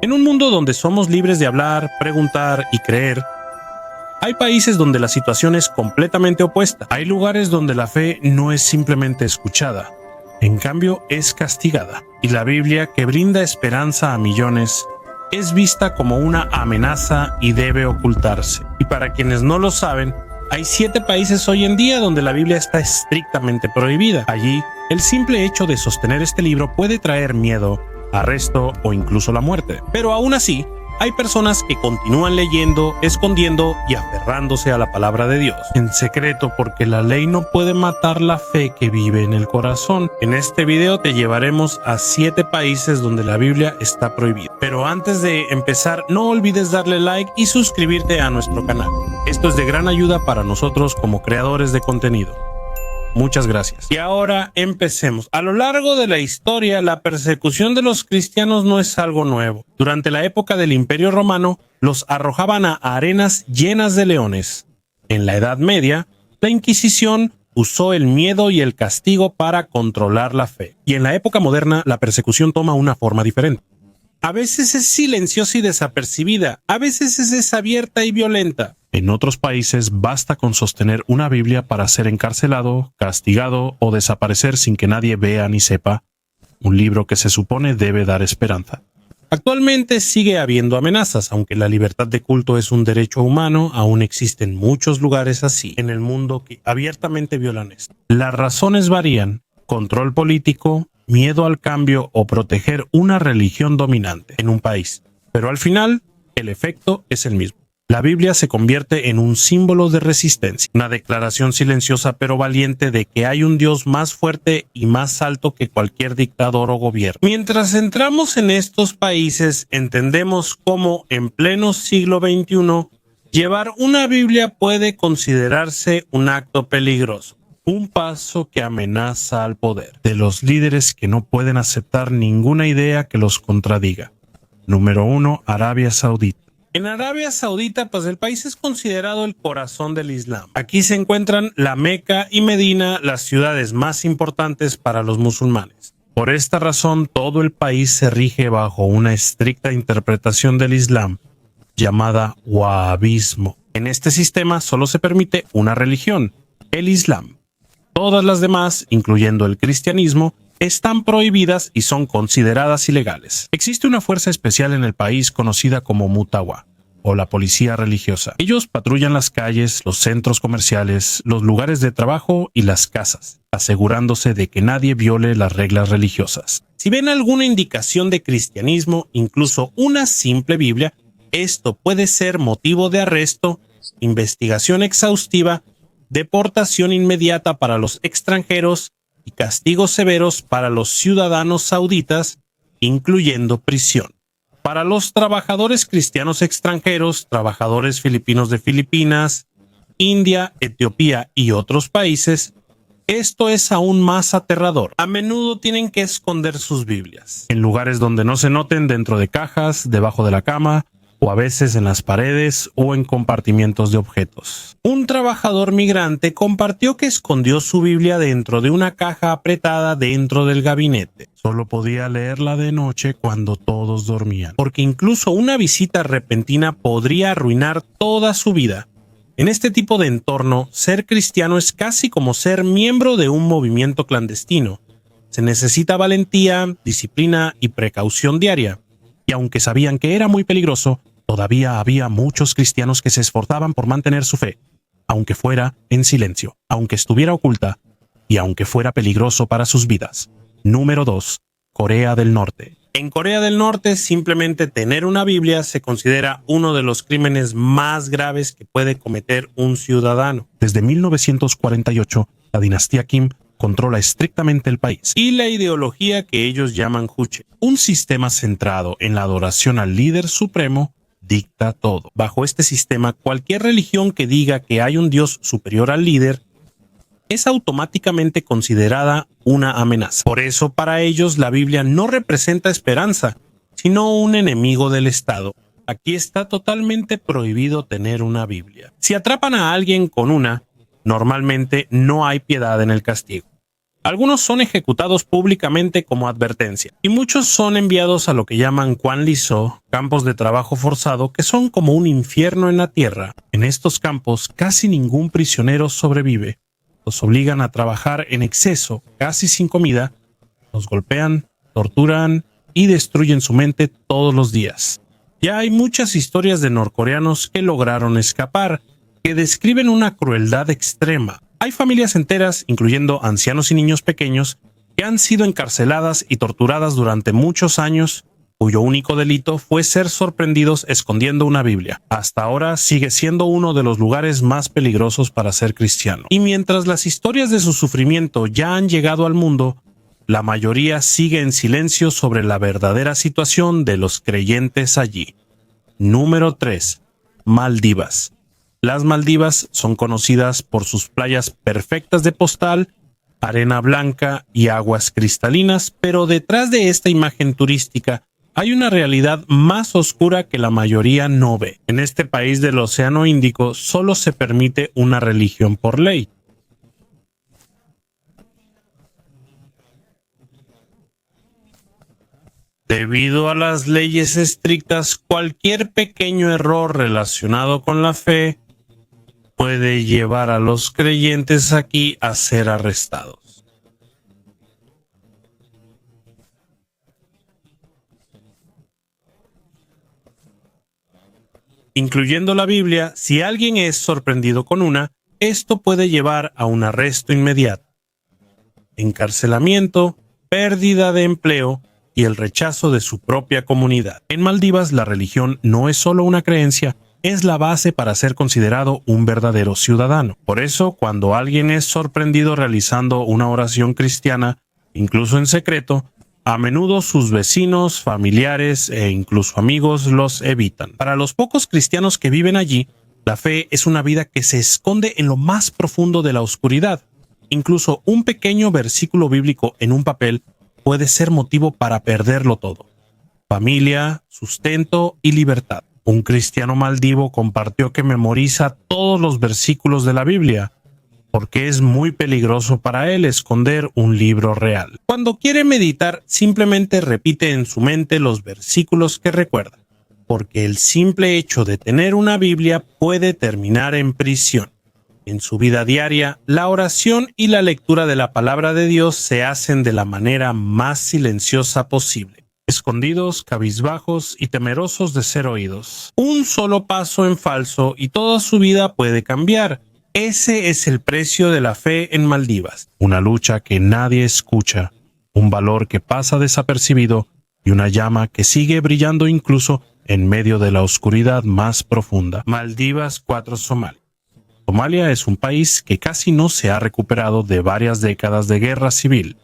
En un mundo donde somos libres de hablar, preguntar y creer, hay países donde la situación es completamente opuesta. Hay lugares donde la fe no es simplemente escuchada, en cambio es castigada. Y la Biblia, que brinda esperanza a millones, es vista como una amenaza y debe ocultarse. Y para quienes no lo saben, hay 7 países hoy en día donde la Biblia está estrictamente prohibida. Allí, el simple hecho de sostener este libro puede traer miedo, arresto o incluso la muerte. Pero aún así, hay personas que continúan leyendo, escondiendo y aferrándose a la palabra de Dios en secreto, porque la ley no puede matar la fe que vive en el corazón. En este video te llevaremos a 7 países donde la Biblia está prohibida. Pero antes de empezar, no olvides darle like y suscribirte a nuestro canal. Esto es de gran ayuda para nosotros como creadores de contenido. Muchas gracias. Y ahora empecemos. A lo largo de la historia, la persecución de los cristianos no es algo nuevo. Durante la época del Imperio Romano, los arrojaban a arenas llenas de leones. En la Edad Media, la Inquisición usó el miedo y el castigo para controlar la fe. Y en la época moderna, la persecución toma una forma diferente. A veces es silenciosa y desapercibida, a veces es abierta y violenta. En otros países basta con sostener una Biblia para ser encarcelado, castigado o desaparecer sin que nadie vea ni sepa, un libro que se supone debe dar esperanza. Actualmente sigue habiendo amenazas, aunque la libertad de culto es un derecho humano, aún existen muchos lugares así en el mundo que abiertamente violan esto. Las razones varían: control político, miedo al cambio o proteger una religión dominante en un país. Pero al final, el efecto es el mismo. La Biblia se convierte en un símbolo de resistencia, una declaración silenciosa pero valiente de que hay un Dios más fuerte y más alto que cualquier dictador o gobierno. Mientras entramos en estos países, entendemos cómo en pleno siglo XXI, llevar una Biblia puede considerarse un acto peligroso. Un paso que amenaza al poder de los líderes que no pueden aceptar ninguna idea que los contradiga. Número 1. Arabia Saudita. En Arabia Saudita, pues el país es considerado el corazón del Islam. Aquí se encuentran la Meca y Medina, las ciudades más importantes para los musulmanes. Por esta razón, todo el país se rige bajo una estricta interpretación del Islam, llamada wahabismo. En este sistema solo se permite una religión, el Islam. Todas las demás, incluyendo el cristianismo, están prohibidas y son consideradas ilegales. Existe una fuerza especial en el país conocida como Mutawa, o la policía religiosa. Ellos patrullan las calles, los centros comerciales, los lugares de trabajo y las casas, asegurándose de que nadie viole las reglas religiosas. Si ven alguna indicación de cristianismo, incluso una simple Biblia, esto puede ser motivo de arresto, investigación exhaustiva, deportación inmediata para los extranjeros y castigos severos para los ciudadanos sauditas, incluyendo prisión. Para los trabajadores cristianos extranjeros, trabajadores filipinos de Filipinas, India, Etiopía y otros países, esto es aún más aterrador. A menudo tienen que esconder sus Biblias en lugares donde no se noten, dentro de cajas, debajo de la cama, o a veces en las paredes o en compartimientos de objetos. Un trabajador migrante compartió que escondió su Biblia dentro de una caja apretada dentro del gabinete. Solo podía leerla de noche cuando todos dormían, porque incluso una visita repentina podría arruinar toda su vida. En este tipo de entorno, ser cristiano es casi como ser miembro de un movimiento clandestino. Se necesita valentía, disciplina y precaución diaria. Y aunque sabían que era muy peligroso, todavía había muchos cristianos que se esforzaban por mantener su fe, aunque fuera en silencio, aunque estuviera oculta y aunque fuera peligroso para sus vidas. Número 2. Corea del Norte. En Corea del Norte, simplemente tener una Biblia se considera uno de los crímenes más graves que puede cometer un ciudadano. Desde 1948, la dinastía Kim controla estrictamente el país y la ideología que ellos llaman Juche, un sistema centrado en la adoración al líder supremo, dicta todo. Bajo este sistema, cualquier religión que diga que hay un Dios superior al líder es automáticamente considerada una amenaza. Por eso, para ellos, la Biblia no representa esperanza, sino un enemigo del Estado. Aquí está totalmente prohibido tener una Biblia. Si atrapan a alguien con una, normalmente no hay piedad en el castigo. Algunos son ejecutados públicamente como advertencia, y muchos son enviados a lo que llaman Kwan Liso, campos de trabajo forzado, que son como un infierno en la tierra. En estos campos casi ningún prisionero sobrevive. Los obligan a trabajar en exceso, casi sin comida, los golpean, torturan y destruyen su mente todos los días. Ya hay muchas historias de norcoreanos que lograron escapar, que describen una crueldad extrema. Hay familias enteras, incluyendo ancianos y niños pequeños, que han sido encarceladas y torturadas durante muchos años, cuyo único delito fue ser sorprendidos escondiendo una Biblia. Hasta ahora sigue siendo uno de los lugares más peligrosos para ser cristiano. Y mientras las historias de su sufrimiento ya han llegado al mundo, la mayoría sigue en silencio sobre la verdadera situación de los creyentes allí. Número 3. Maldivas. Las Maldivas son conocidas por sus playas perfectas de postal, arena blanca y aguas cristalinas, pero detrás de esta imagen turística hay una realidad más oscura que la mayoría no ve. En este país del Océano Índico solo se permite una religión por ley. Debido a las leyes estrictas, cualquier pequeño error relacionado con la fe puede llevar a los creyentes aquí a ser arrestados. Incluyendo la Biblia, si alguien es sorprendido con una, esto puede llevar a un arresto inmediato, encarcelamiento, pérdida de empleo y el rechazo de su propia comunidad. En Maldivas, la religión no es solo una creencia, es la base para ser considerado un verdadero ciudadano. Por eso, cuando alguien es sorprendido realizando una oración cristiana, incluso en secreto, a menudo sus vecinos, familiares e incluso amigos los evitan. Para los pocos cristianos que viven allí, la fe es una vida que se esconde en lo más profundo de la oscuridad. Incluso un pequeño versículo bíblico en un papel puede ser motivo para perderlo todo: familia, sustento y libertad. Un cristiano maldivo compartió que memoriza todos los versículos de la Biblia, porque es muy peligroso para él esconder un libro real. Cuando quiere meditar, simplemente repite en su mente los versículos que recuerda, porque el simple hecho de tener una Biblia puede terminar en prisión. En su vida diaria, la oración y la lectura de la palabra de Dios se hacen de la manera más silenciosa posible, escondidos, cabizbajos y temerosos de ser oídos. Un solo paso en falso y toda su vida puede cambiar. Ese es el precio de la fe en Maldivas, una lucha que nadie escucha, un valor que pasa desapercibido y una llama que sigue brillando incluso en medio de la oscuridad más profunda. Maldivas 4, Somalia. Somalia es un país que casi no se ha recuperado de varias décadas de guerra civil.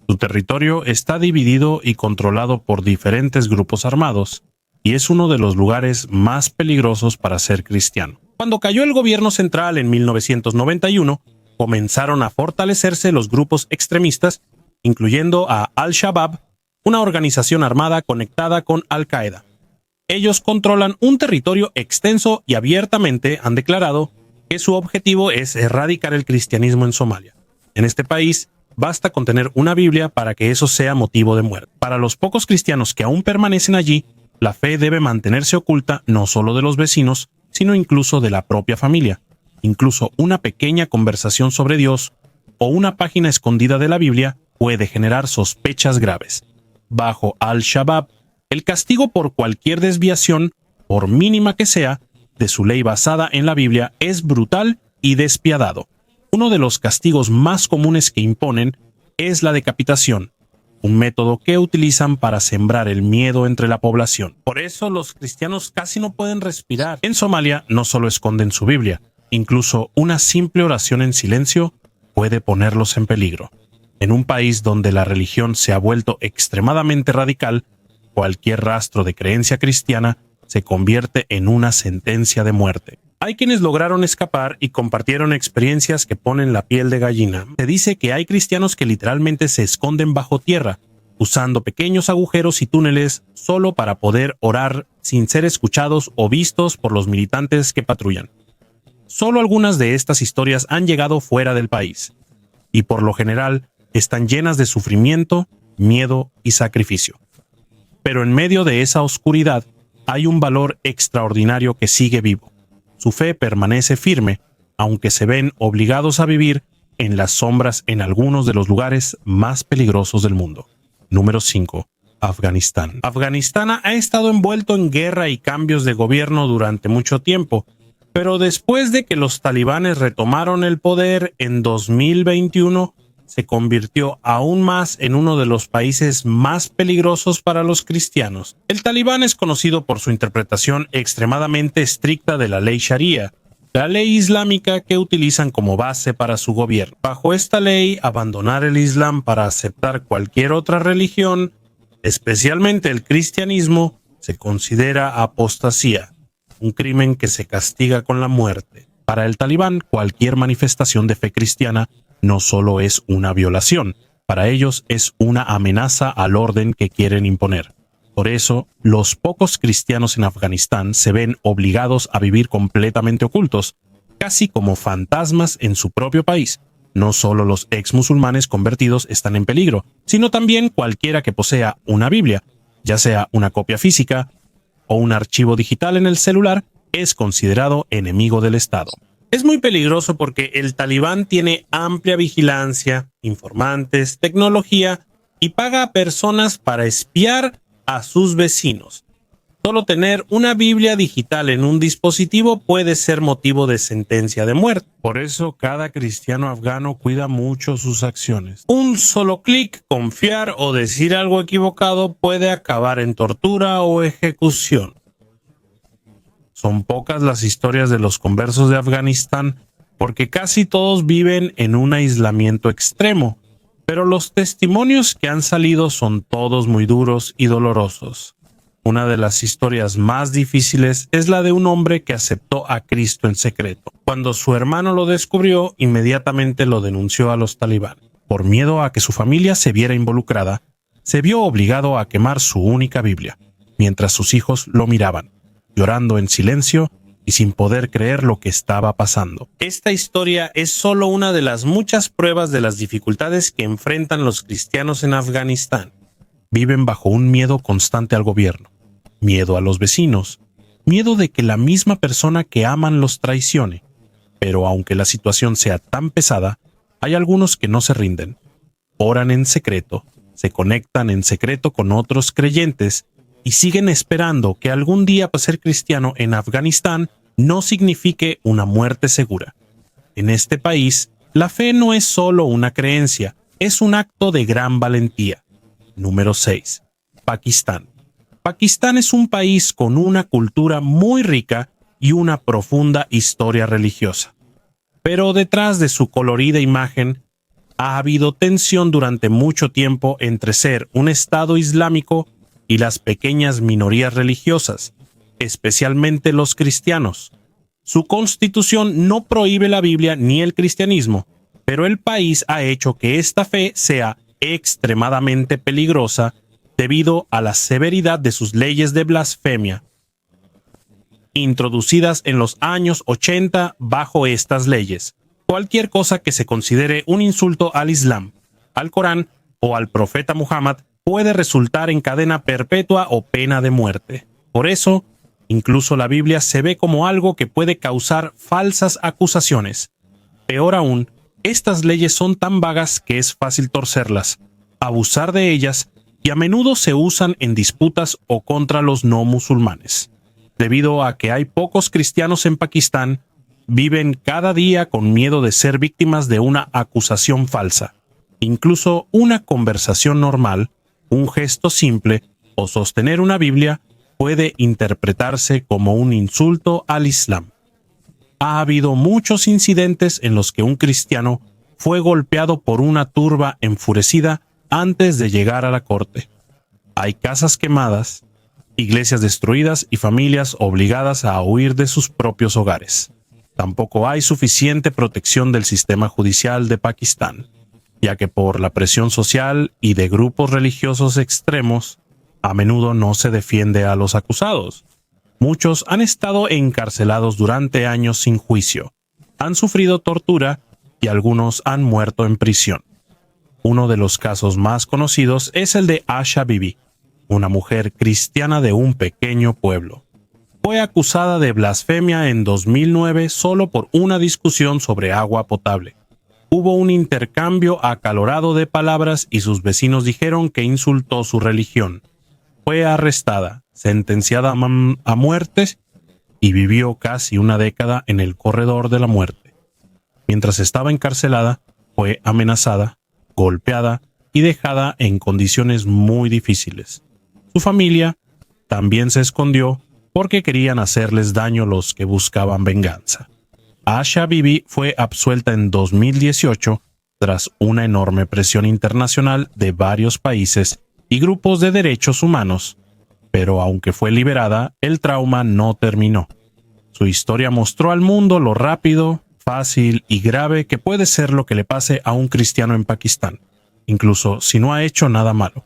Su territorio está dividido y controlado por diferentes grupos armados, y es uno de los lugares más peligrosos para ser cristiano. Cuando cayó el gobierno central en 1991, comenzaron a fortalecerse los grupos extremistas, incluyendo a Al-Shabaab, una organización armada conectada con Al-Qaeda. Ellos controlan un territorio extenso y abiertamente han declarado que su objetivo es erradicar el cristianismo en Somalia. En este país, basta con tener una Biblia para que eso sea motivo de muerte. Para los pocos cristianos que aún permanecen allí, la fe debe mantenerse oculta no solo de los vecinos, sino incluso de la propia familia. Incluso una pequeña conversación sobre Dios o una página escondida de la Biblia puede generar sospechas graves. Bajo Al-Shabaab, el castigo por cualquier desviación, por mínima que sea, de su ley basada en la Biblia es brutal y despiadado. Uno de los castigos más comunes que imponen es la decapitación, un método que utilizan para sembrar el miedo entre la población. Por eso los cristianos casi no pueden respirar. En Somalia no solo esconden su Biblia, incluso una simple oración en silencio puede ponerlos en peligro. En un país donde la religión se ha vuelto extremadamente radical, cualquier rastro de creencia cristiana se convierte en una sentencia de muerte. Hay quienes lograron escapar y compartieron experiencias que ponen la piel de gallina. Se dice que hay cristianos que literalmente se esconden bajo tierra, usando pequeños agujeros y túneles solo para poder orar sin ser escuchados o vistos por los militantes que patrullan. Solo algunas de estas historias han llegado fuera del país, y por lo general están llenas de sufrimiento, miedo y sacrificio. Pero en medio de esa oscuridad hay un valor extraordinario que sigue vivo. Su fe permanece firme, aunque se ven obligados a vivir en las sombras en algunos de los lugares más peligrosos del mundo. Número 5. Afganistán. Afganistán ha estado envuelto en guerra y cambios de gobierno durante mucho tiempo, pero después de que los talibanes retomaron el poder en 2021, se convirtió aún más en uno de los países más peligrosos para los cristianos. El talibán es conocido por su interpretación extremadamente estricta de la ley Sharia, la ley islámica que utilizan como base para su gobierno. Bajo esta ley, abandonar el Islam para aceptar cualquier otra religión, especialmente el cristianismo, se considera apostasía, un crimen que se castiga con la muerte. Para el talibán, cualquier manifestación de fe cristiana no solo es una violación, para ellos es una amenaza al orden que quieren imponer. Por eso, los pocos cristianos en Afganistán se ven obligados a vivir completamente ocultos, casi como fantasmas en su propio país. No solo los ex-musulmanes convertidos están en peligro, sino también cualquiera que posea una Biblia, ya sea una copia física o un archivo digital en el celular, es considerado enemigo del Estado. Es muy peligroso porque el talibán tiene amplia vigilancia, informantes, tecnología y paga a personas para espiar a sus vecinos. Solo tener una Biblia digital en un dispositivo puede ser motivo de sentencia de muerte. Por eso cada cristiano afgano cuida mucho sus acciones. Un solo clic, confiar o decir algo equivocado puede acabar en tortura o ejecución. Son pocas las historias de los conversos de Afganistán porque casi todos viven en un aislamiento extremo, pero los testimonios que han salido son todos muy duros y dolorosos. Una de las historias más difíciles es la de un hombre que aceptó a Cristo en secreto. Cuando su hermano lo descubrió, inmediatamente lo denunció a los talibanes. Por miedo a que su familia se viera involucrada, se vio obligado a quemar su única Biblia, mientras sus hijos lo miraban, llorando en silencio y sin poder creer lo que estaba pasando. Esta historia es solo una de las muchas pruebas de las dificultades que enfrentan los cristianos en Afganistán. Viven bajo un miedo constante al gobierno, miedo a los vecinos, miedo de que la misma persona que aman los traicione. Pero aunque la situación sea tan pesada, hay algunos que no se rinden. Oran en secreto, se conectan en secreto con otros creyentes y siguen esperando que algún día ser cristiano en Afganistán no signifique una muerte segura. En este país, la fe no es solo una creencia, es un acto de gran valentía. Número 6. Pakistán. Pakistán es un país con una cultura muy rica y una profunda historia religiosa. Pero detrás de su colorida imagen, ha habido tensión durante mucho tiempo entre ser un Estado islámico y las pequeñas minorías religiosas, especialmente los cristianos. Su constitución no prohíbe la Biblia ni el cristianismo, pero el país ha hecho que esta fe sea extremadamente peligrosa debido a la severidad de sus leyes de blasfemia, introducidas en los años 80 bajo estas leyes. Cualquier cosa que se considere un insulto al Islam, al Corán o al profeta Muhammad puede resultar en cadena perpetua o pena de muerte. Por eso, incluso la Biblia se ve como algo que puede causar falsas acusaciones. Peor aún, estas leyes son tan vagas que es fácil torcerlas, abusar de ellas y a menudo se usan en disputas o contra los no musulmanes. Debido a que hay pocos cristianos en Pakistán, viven cada día con miedo de ser víctimas de una acusación falsa. Incluso una conversación normal, un gesto simple o sostener una Biblia puede interpretarse como un insulto al Islam. Ha habido muchos incidentes en los que un cristiano fue golpeado por una turba enfurecida antes de llegar a la corte. Hay casas quemadas, iglesias destruidas y familias obligadas a huir de sus propios hogares. Tampoco hay suficiente protección del sistema judicial de Pakistán, ya que por la presión social y de grupos religiosos extremos, a menudo no se defiende a los acusados. Muchos han estado encarcelados durante años sin juicio, han sufrido tortura y algunos han muerto en prisión. Uno de los casos más conocidos es el de Asha Bibi, una mujer cristiana de un pequeño pueblo. Fue acusada de blasfemia en 2009 solo por una discusión sobre agua potable. Hubo un intercambio acalorado de palabras y sus vecinos dijeron que insultó su religión. Fue arrestada, sentenciada a muerte y vivió casi una década en el corredor de la muerte. Mientras estaba encarcelada, fue amenazada, golpeada y dejada en condiciones muy difíciles. Su familia también se escondió porque querían hacerles daño los que buscaban venganza. Asha Bibi fue absuelta en 2018 tras una enorme presión internacional de varios países y grupos de derechos humanos, pero aunque fue liberada, el trauma no terminó. Su historia mostró al mundo lo rápido, fácil y grave que puede ser lo que le pase a un cristiano en Pakistán, incluso si no ha hecho nada malo.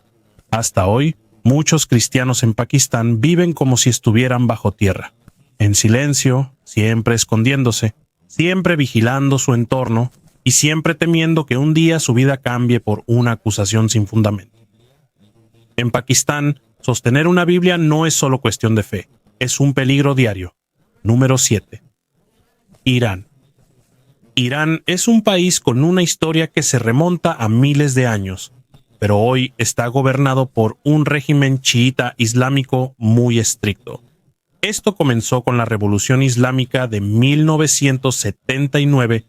Hasta hoy, muchos cristianos en Pakistán viven como si estuvieran bajo tierra, en silencio, siempre escondiéndose, siempre vigilando su entorno y siempre temiendo que un día su vida cambie por una acusación sin fundamento. En Pakistán, sostener una Biblia no es solo cuestión de fe, es un peligro diario. Número 7. Irán. Irán es un país con una historia que se remonta a miles de años, pero hoy está gobernado por un régimen chiita islámico muy estricto. Esto comenzó con la Revolución Islámica de 1979,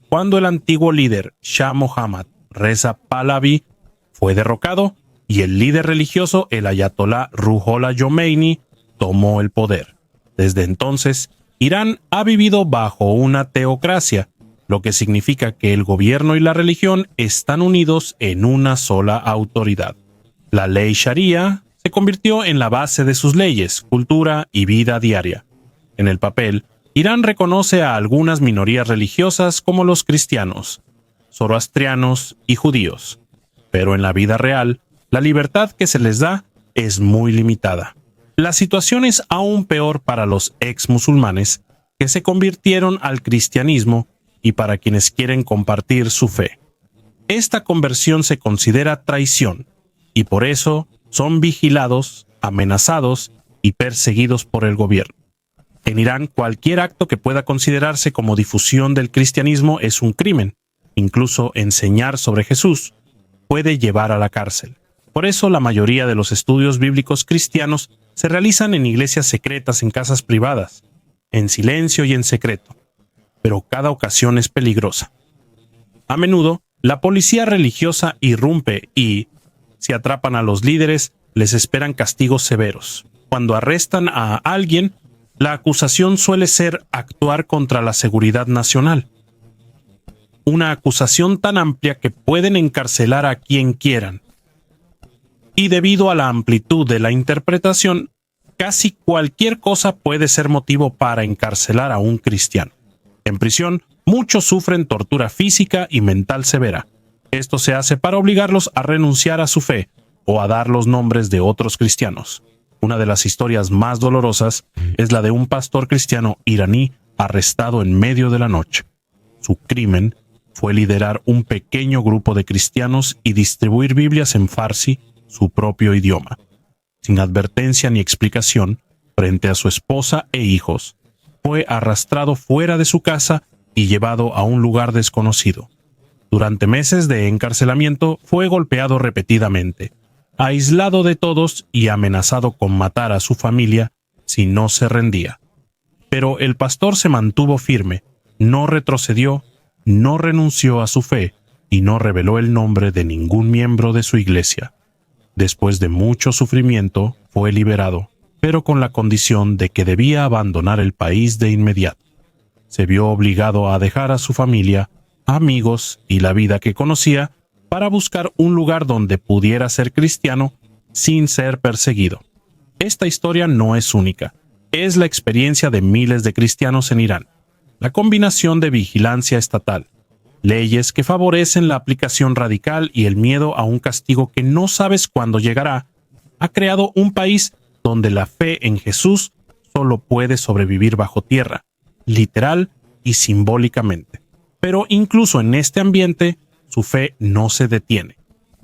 cuando el antiguo líder Shah Mohammad Reza Pahlavi fue derrocado y el líder religioso, el ayatolá Ruhollah Khomeini, tomó el poder. Desde entonces, Irán ha vivido bajo una teocracia, lo que significa que el gobierno y la religión están unidos en una sola autoridad. La ley Sharia se convirtió en la base de sus leyes, cultura y vida diaria. En el papel, Irán reconoce a algunas minorías religiosas como los cristianos, zoroastrianos y judíos, pero en la vida real, la libertad que se les da es muy limitada. La situación es aún peor para los ex musulmanes que se convirtieron al cristianismo y para quienes quieren compartir su fe. Esta conversión se considera traición y por eso son vigilados, amenazados y perseguidos por el gobierno. En Irán, cualquier acto que pueda considerarse como difusión del cristianismo es un crimen. Incluso enseñar sobre Jesús puede llevar a la cárcel. Por eso la mayoría de los estudios bíblicos cristianos se realizan en iglesias secretas en casas privadas, en silencio y en secreto. Pero cada ocasión es peligrosa. A menudo, la policía religiosa irrumpe y, si atrapan a los líderes, les esperan castigos severos. Cuando arrestan a alguien, la acusación suele ser actuar contra la seguridad nacional. Una acusación tan amplia que pueden encarcelar a quien quieran. Y debido a la amplitud de la interpretación, casi cualquier cosa puede ser motivo para encarcelar a un cristiano. En prisión, muchos sufren tortura física y mental severa. Esto se hace para obligarlos a renunciar a su fe o a dar los nombres de otros cristianos. Una de las historias más dolorosas es la de un pastor cristiano iraní arrestado en medio de la noche. Su crimen fue liderar un pequeño grupo de cristianos y distribuir Biblias en farsi, su propio idioma. Sin advertencia ni explicación, frente a su esposa e hijos, fue arrastrado fuera de su casa y llevado a un lugar desconocido. Durante meses de encarcelamiento fue golpeado repetidamente, aislado de todos y amenazado con matar a su familia si no se rendía. Pero el pastor se mantuvo firme, no retrocedió, no renunció a su fe y no reveló el nombre de ningún miembro de su iglesia. Después de mucho sufrimiento, fue liberado, pero con la condición de que debía abandonar el país de inmediato. Se vio obligado a dejar a su familia, amigos y la vida que conocía para buscar un lugar donde pudiera ser cristiano sin ser perseguido. Esta historia no es única, es la experiencia de miles de cristianos en Irán. La combinación de vigilancia estatal, leyes que favorecen la aplicación radical y el miedo a un castigo que no sabes cuándo llegará, ha creado un país donde la fe en Jesús solo puede sobrevivir bajo tierra, literal y simbólicamente. Pero incluso en este ambiente, su fe no se detiene.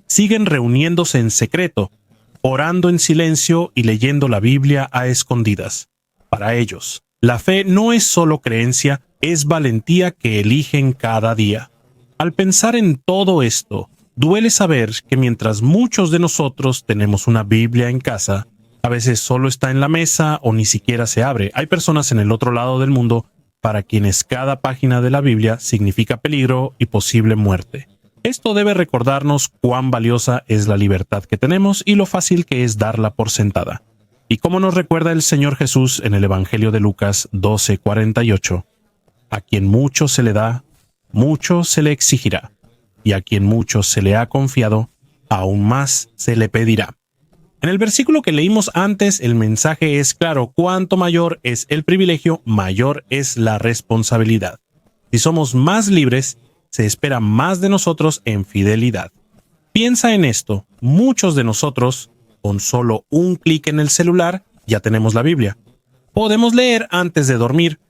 siguen reuniéndose en secreto, orando en silencio y leyendo la Biblia a escondidas. Para ellos, la fe no es solo creencia, es valentía que eligen cada día. Al pensar en todo esto, duele saber que mientras muchos de nosotros tenemos una Biblia en casa, a veces solo está en la mesa o ni siquiera se abre. Hay personas en el otro lado del mundo para quienes cada página de la Biblia significa peligro y posible muerte. Esto debe recordarnos cuán valiosa es la libertad que tenemos y lo fácil que es darla por sentada. Y como nos recuerda el Señor Jesús en el Evangelio de Lucas 12:48, a quien mucho se le da, mucho se le exigirá, y a quien mucho se le ha confiado, aún más se le pedirá. En el versículo que leímos antes, el mensaje es claro: cuanto mayor es el privilegio, mayor es la responsabilidad. Si somos más libres, se espera más de nosotros en fidelidad. Piensa en esto: muchos de nosotros, con solo un clic en el celular, ya tenemos la Biblia. Podemos leer antes de dormir.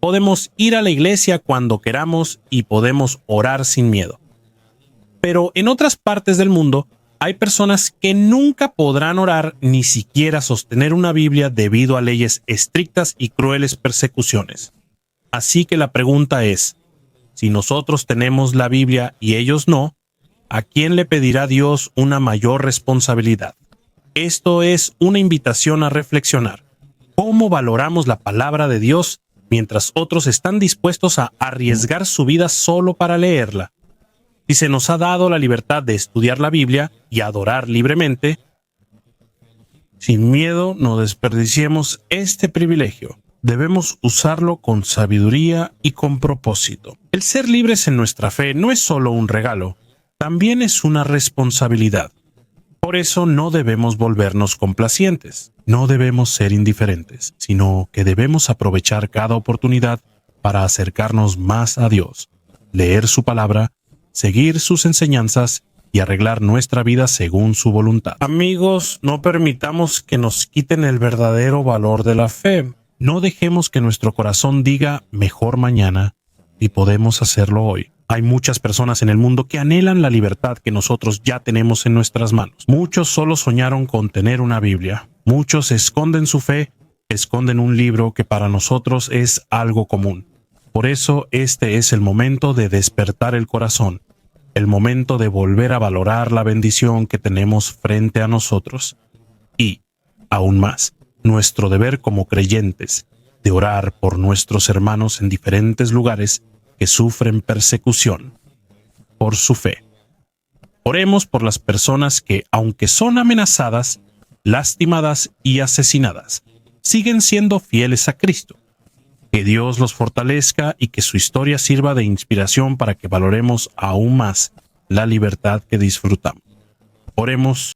Podemos ir a la iglesia cuando queramos y podemos orar sin miedo. Pero en otras partes del mundo, hay personas que nunca podrán orar ni siquiera sostener una Biblia debido a leyes estrictas y crueles persecuciones. Así que la pregunta es: si nosotros tenemos la Biblia y ellos no, ¿a quién le pedirá Dios una mayor responsabilidad? Esto es una invitación a reflexionar. ¿Cómo valoramos la palabra de Dios mientras otros están dispuestos a arriesgar su vida solo para leerla? Si se nos ha dado la libertad de estudiar la Biblia y adorar libremente, sin miedo no desperdiciemos este privilegio. Debemos usarlo con sabiduría y con propósito. El ser libres en nuestra fe no es solo un regalo, también es una responsabilidad. Por eso no debemos volvernos complacientes, no debemos ser indiferentes, sino que debemos aprovechar cada oportunidad para acercarnos más a Dios, leer su palabra, seguir sus enseñanzas y arreglar nuestra vida según su voluntad. Amigos, no permitamos que nos quiten el verdadero valor de la fe. No dejemos que nuestro corazón diga mejor mañana, y podemos hacerlo hoy. Hay muchas personas en el mundo que anhelan la libertad que nosotros ya tenemos en nuestras manos. Muchos solo soñaron con tener una Biblia. Muchos esconden su fe, esconden un libro que para nosotros es algo común. Por eso este es el momento de despertar el corazón, el momento de volver a valorar la bendición que tenemos frente a nosotros. Y, aún más, nuestro deber como creyentes, de orar por nuestros hermanos en diferentes lugares que sufren persecución por su fe. Oremos por las personas que, aunque son amenazadas, lastimadas y asesinadas, siguen siendo fieles a Cristo. Que Dios los fortalezca y que su historia sirva de inspiración para que valoremos aún más la libertad que disfrutamos. Oremos.